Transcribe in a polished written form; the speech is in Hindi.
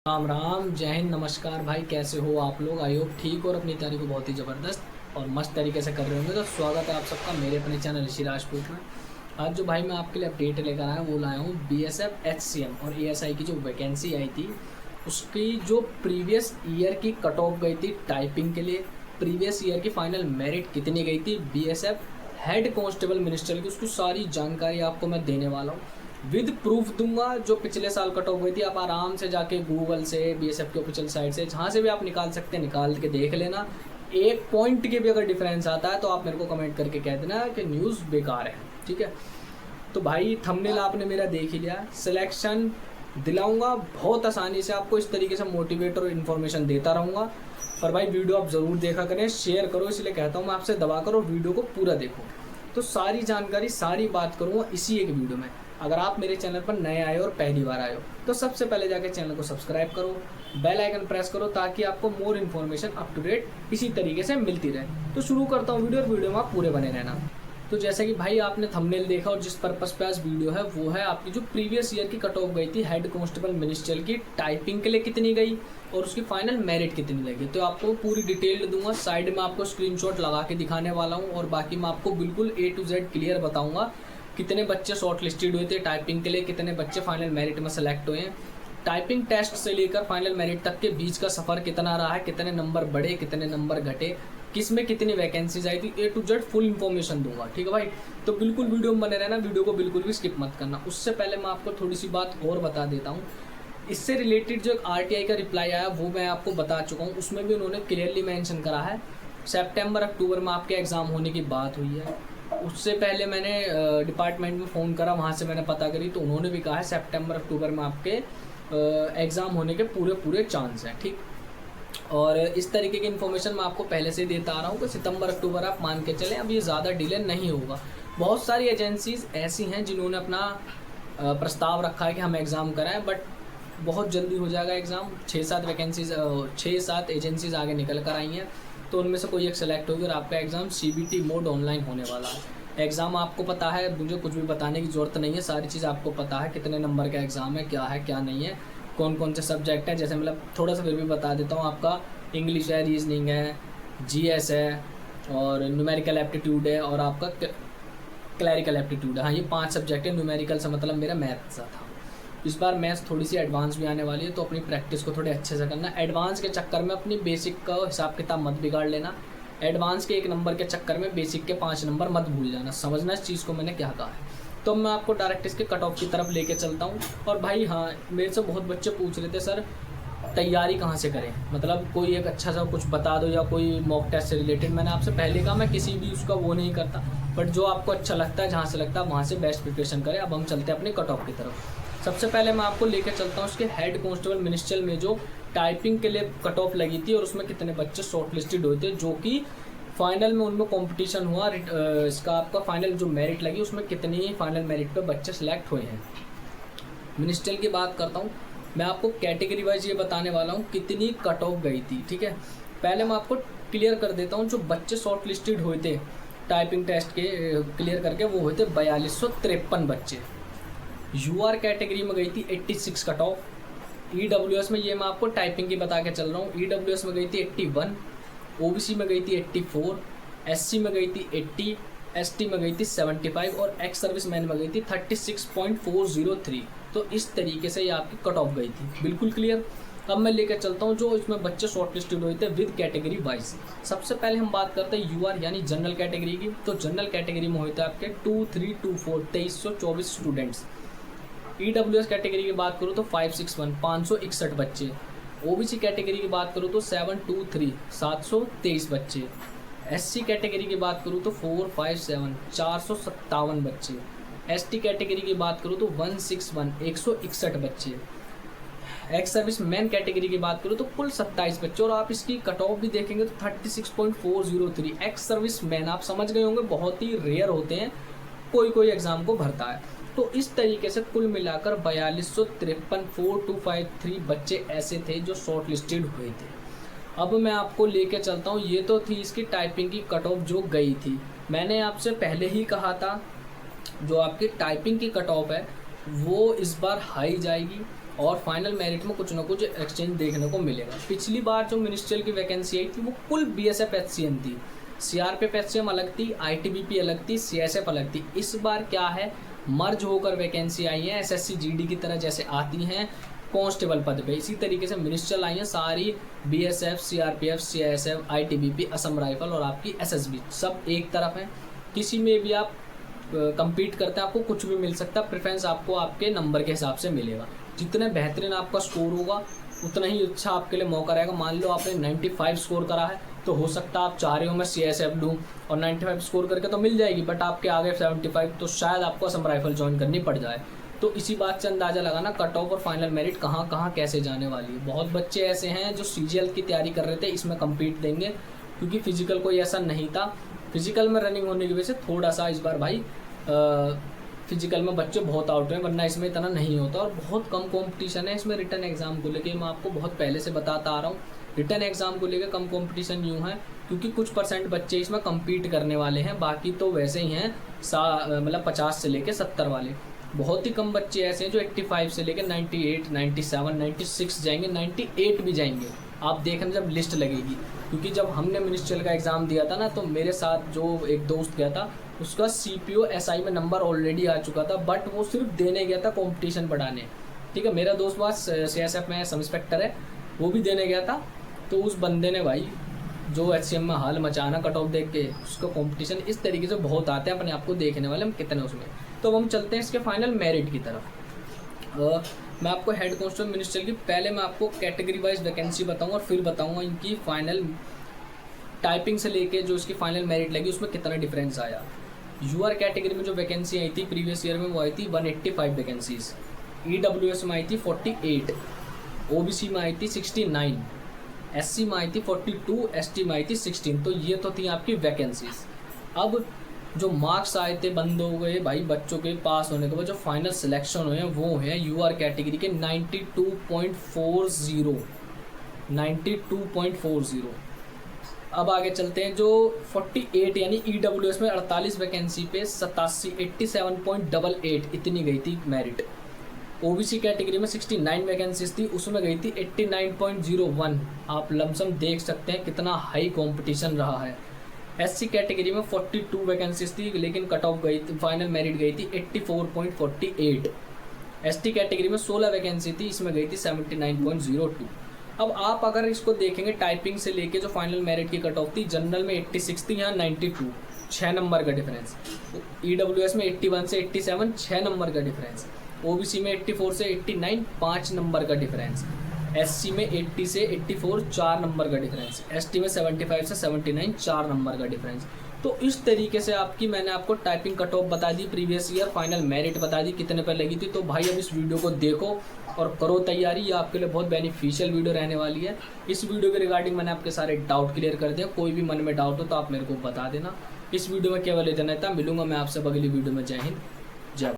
राम राम, जय हिंद, नमस्कार भाई। कैसे हो आप लोग? आई होप ठीक और अपनी तैयारी को बहुत ही ज़बरदस्त और मस्त तरीके से कर रहे होंगे। तो स्वागत है आप सबका मेरे अपने चैनल ऋषि राजपूत में। आज जो भाई मैं आपके लिए अपडेट लेकर आया वो लाया हूँ BSF HCM और ASI की जो वैकेंसी आई थी उसकी जो प्रीवियस ईयर की कट ऑफ गई थी टाइपिंग के लिए, प्रीवियस ईयर की फाइनल मेरिट कितनी गई थी BSF हेड कांस्टेबल मिनिस्टर की, उसकी सारी जानकारी आपको मैं देने वाला हूँ। विद प्रूफ दूंगा। जो पिछले साल कट ऑफ हुई थी आप आराम से जाके गूगल से, BSF की ऑफिशियल साइट से, जहाँ से भी आप निकाल सकते हैं निकाल के देख लेना। एक पॉइंट के भी अगर डिफरेंस आता है तो आप मेरे को कमेंट करके कह देना कि न्यूज़ बेकार है, ठीक है। तो भाई थंबनेल आपने मेरा देख ही लिया। सिलेक्शन दिलाऊंगा बहुत आसानी से, आपको इस तरीके से मोटिवेट और इन्फॉर्मेशन देता रहूँगा। पर भाई वीडियो आप ज़रूर देखा करें, शेयर करो, इसलिए कहता हूँ मैं आपसे, दबा करो वीडियो को पूरा देखो। तो सारी जानकारी सारी बात करूँगा इसी एक वीडियो में। अगर आप मेरे चैनल पर नए आए और पहली बार आए हो तो सबसे पहले जाके चैनल को सब्सक्राइब करो, बेल आइकन प्रेस करो ताकि आपको more information up to date इसी तरीके से मिलती रहे। तो शुरू करता हूँ वीडियो, और वीडियो में आप पूरे बने रहना। तो जैसे कि भाई आपने थंबनेल देखा और जिस पर्पस पे आज वीडियो है वो है आपकी जो प्रीवियस ईयर की कट ऑफ गई थी हेड कांस्टेबल मिनिस्टर की, टाइपिंग के लिए कितनी गई और उसकी फाइनल मेरिट कितनी लगी। तो आपको पूरी डिटेल दूंगा, साइड में आपको स्क्रीनशॉट लगा के दिखाने वाला हूँ और बाकी मैं आपको बिल्कुल A to Z क्लियर बताऊँगा। कितने बच्चे शॉर्ट लिस्टेड हुए थे टाइपिंग के लिए, कितने बच्चे फाइनल मेरिट में सेलेक्ट हुए हैं, टाइपिंग टेस्ट से लेकर फाइनल मेरिट तक के बीच का सफ़र कितना रहा है, कितने नंबर बढ़े कितने नंबर घटे, किस में कितनी वैकेंसीज आई थी, A to Z full information दूंगा, ठीक है भाई। तो बिल्कुल वीडियो में बने रहना, वीडियो को बिल्कुल भी स्किप मत करना। उससे पहले मैं आपको थोड़ी सी बात और बता देता हूँ। इससे रिलेटेड जो एक RTI का रिप्लाई आया वो मैं आपको बता चुका हूँ। उसमें भी उन्होंने क्लियरली मेंशन करा है सितंबर अक्टूबर में आपके एग्ज़ाम होने की बात हुई है। उससे पहले मैंने डिपार्टमेंट में फ़ोन करा, वहाँ से मैंने पता करी तो उन्होंने भी कहा है सितंबर अक्टूबर में आपके एग्ज़ाम होने के पूरे चांस हैं, ठीक। और इस तरीके की इन्फॉर्मेशन मैं आपको पहले से देता आ रहा हूँ कि सितंबर अक्टूबर आप मान के चलें, अब ये ज़्यादा डिले नहीं होगा। बहुत सारी एजेंसीज़ ऐसी हैं जिन्होंने अपना प्रस्ताव रखा है कि हम एग्ज़ाम कराएं, बट बहुत जल्दी हो जाएगा एग्ज़ाम। 6-7 एजेंसीज़ आगे निकल कर आई हैं, तो उनमें से कोई एक सेलेक्ट होगी और आपका एग्ज़ाम CBT मोड ऑनलाइन होने वाला है। एग्ज़ाम आपको पता है, मुझे कुछ भी बताने की ज़रूरत नहीं है, सारी चीज़ आपको पता है। कितने नंबर का एग्ज़ाम है क्या नहीं है, कौन कौन से सब्जेक्ट हैं। जैसे मतलब थोड़ा सा फिर भी बता देता हूँ, आपका इंग्लिश है, रीजनिंग है, GS है और न्यूमेरिकल एप्टीट्यूड है और आपका क्लैरिकल एप्टीट्यूड है। हाँ, ये 5 सब्जेक्ट है। न्यूमेरिकल से मतलब मेरा मैथ्स था। इस बार मैथ्स थोड़ी सी एडवांस भी आने वाली है, तो अपनी प्रैक्टिस को थोड़े अच्छे से करना। एडवांस के चक्कर में अपनी बेसिक का हिसाब किताब मत बिगाड़ लेना। एडवांस के 1 नंबर के चक्कर में बेसिक के 5 नंबर मत भूल जाना। समझना इस चीज़ को मैंने क्या कहा है। तो मैं आपको डायरेक्ट इसके कट ऑफ की तरफ लेके चलता हूँ। और भाई हाँ, मेरे से बहुत बच्चे पूछ रहे थे सर तैयारी कहाँ से करें, मतलब कोई एक अच्छा सा कुछ बता दो या कोई मॉक टेस्ट से रिलेटेड। मैंने आपसे पहले कहा मैं किसी भी उसका वो नहीं करता, बट जो आपको अच्छा लगता है, जहाँ से लगता है वहाँ से बेस्ट प्रिपरेशन करें। अब हम चलते हैं अपने कट ऑफ की तरफ। सबसे पहले मैं आपको लेकर चलता हूँ उसके हेड कांस्टेबल मिनिस्टर में जो टाइपिंग के लिए कट ऑफ लगी थी और उसमें कितने बच्चे शॉर्ट लिस्टेड हुए थे, जो कि फाइनल में उनमें कंपटीशन हुआ। इसका आपका फाइनल जो मेरिट लगी उसमें कितनी फाइनल मेरिट पे बच्चे सेलेक्ट हुए हैं। मिनिस्टर की बात करता हूँ, मैं आपको कैटेगरी वाइज ये बताने वाला हूँ कितनी कट ऑफ गई थी, ठीक है। पहले मैं आपको क्लियर कर देता हूँ, जो बच्चे शॉर्ट लिस्टेड हुए थे टाइपिंग टेस्ट के क्लियर करके वो हुए थे 4253 बच्चे। UR कैटेगरी में गई थी 86 कट ऑफ। EWS में, ये मैं आपको टाइपिंग की बता के चल रहा हूँ, EWS में गई थी 81, OBC में गई थी 84, SC में गई थी 80, ST में गई थी 75 और एक्स सर्विस मैन में गई थी 36.403। तो इस तरीके से ये आपकी कट ऑफ गई थी, बिल्कुल क्लियर। अब मैं लेकर चलता हूँ जो इसमें बच्चे शॉर्ट लिस्टेड हुए थे विद कैटेगरी वाइज। सबसे पहले हम बात करते हैं UR यानी जनरल कैटेगरी की। तो जनरल कैटेगरी में हुए थे आपके 2324 2324 स्टूडेंट्स। EWS कैटेगरी की बात करूँ तो 561 561 बच्चे। OBC कैटेगरी की बात करूँ तो 723 723 बच्चे। SC कैटेगरी की बात करूँ तो 457 457 बच्चे। ST कैटेगरी की बात करूँ तो 161 161 बच्चे। एक्स सर्विस मैन कैटेगरी की बात करूँ तो कुल 27 बच्चे। और आप इसकी कट ऑफ भी देखेंगे तो 36.403। एक्स सर्विस मैन आप समझ गए होंगे बहुत ही रेयर होते हैं, कोई एग्ज़ाम को भरता है। तो इस तरीके से कुल मिलाकर 4253 बच्चे ऐसे थे जो शॉर्ट लिस्टेड हुए थे। अब मैं आपको लेके चलता हूँ, ये तो थी इसकी टाइपिंग की कट ऑफ जो गई थी। मैंने आपसे पहले ही कहा था जो आपकी टाइपिंग की कट ऑफ है वो इस बार हाई जाएगी और फाइनल मेरिट में कुछ ना कुछ एक्सचेंज देखने को मिलेगा। पिछली बार जो मिनिस्ट्रियल की वैकेंसी आई थी वो कुल BSF HCN थी, CRPF HCM अलग थी, ITBP अलग थी, CSF अलग थी। इस बार क्या है, मर्ज होकर वैकेंसी आई है, SSC GD की तरह जैसे आती हैं कांस्टेबल पद पे, इसी तरीके से मिनिस्ट्रियल आई हैं सारी, BSF, CRPF, CSF, ITBP, Assam rifle और आपकी SSB, सब एक तरफ है। किसी में भी आप compete करते हैं आपको कुछ भी मिल सकता है, प्रेफरेंस आपको आपके नंबर के हिसाब से मिलेगा। जितने बेहतरीन आपका स्कोर होगा उतना ही अच्छा आपके लिए मौका रहेगा। मान लो आपने 95 स्कोर करा है तो हो सकता है आप चाह रहे हो मैं CSF लूँ और 95 स्कोर करके तो मिल जाएगी, बट आपके आगे 75 तो शायद आपको असम राइफल ज्वाइन करनी पड़ जाए। तो इसी बात से अंदाज़ा लगाना कट ऑफ और फाइनल मेरिट कहाँ कहाँ कैसे जाने वाली है। बहुत बच्चे ऐसे हैं जो CGL की तैयारी कर रहे थे, इसमें कम्पीट देंगे क्योंकि फिजिकल कोई ऐसा नहीं था। फिजिकल में रनिंग होने की वजह से थोड़ा सा इस बार भाई फिजिकल में बच्चे बहुत आउट हैं, वरना इसमें इतना नहीं होता और बहुत कम कंपटीशन है इसमें। रिटर्न एग्जाम को लेके मैं आपको बहुत पहले से बताता आ रहा हूँ, रिटर्न एग्जाम को लेके कम कंपटीशन यूँ है क्योंकि कुछ % बच्चे इसमें कम्पीट करने वाले हैं, बाकी तो वैसे ही हैं मतलब 50 से लेके 70 वाले। बहुत ही कम बच्चे ऐसे हैं जो 85 से लेकर 98, 97, 96 जाएंगे, 98 भी जाएंगे। आप देखना जब लिस्ट लगेगी, क्योंकि जब हमने मिनिस्ट्रियल का एग्ज़ाम दिया था ना तो मेरे साथ जो एक दोस्त गया था उसका CPO SI में नंबर ऑलरेडी आ चुका था, बट वो सिर्फ देने गया था कंपटीशन बढ़ाने। ठीक है, मेरा दोस्त पास CSF में सब इंस्पेक्टर है, वो भी देने गया था। तो उस बंदे ने भाई जो HCM में हाल मचाना कट ऑफ देख के, उसका कंपटीशन इस तरीके से बहुत आते हैं, अपने आप को देखने वाले हम कितने उसमें। तो हम चलते हैं इसके फाइनल मेरिट की तरफ। मैं आपको हेड कांस्टेबल मिनिस्ट्रियल की पहले मैं आपको कैटेगरी वाइज वैकेंसी बताऊंगा और फिर बताऊंगा इनकी फाइनल टाइपिंग से लेके जो इसकी फाइनल मेरिट लगी उसमें कितना डिफरेंस आया। UR कैटेगरी में जो वैकेंसी आई थी प्रीवियस ईयर में वो आई थी 185 वैकेंसीज, EWS में आई थी 48, OBC में आई थी 69, SC में आई थी 42, ST में आई थी 16। तो ये तो थी आपकी वैकेंसीज। अब जो मार्क्स आए थे बंद हो गए भाई बच्चों के पास होने के बाद, जो फाइनल सिलेक्शन हुए हैं वो हैं UR कैटेगरी के 92.40, 92.40। अब आगे चलते हैं जो 48 यानी EWS में 48 वैकेंसी पे 87.88 इतनी गई थी मेरिट। OBC कैटेगरी में 69 वैकेंसीज थी, उसमें गई थी 89.01। आप लमसम देख सकते हैं कितना हाई कंपटीशन रहा है। SC कैटेगरी में 42 वैकेंसीज थी लेकिन कट ऑफ गई थी, फाइनल मेरिट गई थी 84.48। ST कैटेगरी में 16 वैकेंसी थी, इसमें गई थी 79.02। अब आप अगर इसको देखेंगे टाइपिंग से लेके जो फाइनल मेरिट की कट ऑफ थी, जनरल में 86 थी, यहाँ 92, 6 नंबर का डिफरेंस। EWS में 81 से 87, 6 नंबर का डिफरेंस। OBC में 84 से 89, 5 नंबर का डिफरेंस। SC में 80 से 84, 4 नंबर का डिफरेंस। ST में 75 से 79, 4 नंबर का डिफरेंस। तो इस तरीके से मैंने आपको टाइपिंग कट ऑफ बता दी, प्रीवियस ईयर फाइनल मेरिट बता दी कितने पर लगी थी। तो भाई अब इस वीडियो को देखो और करो तैयारी, ये आपके लिए बहुत बेनिफिशियल वीडियो रहने वाली है। इस वीडियो के रिगार्डिंग मैंने आपके सारे डाउट क्लियर कर दिया, कोई भी मन में डाउट हो तो आप मेरे को बता देना। इस वीडियो में केवल इतना था, मिलूंगा मैं आपसे अगली वीडियो में। जय हिंद।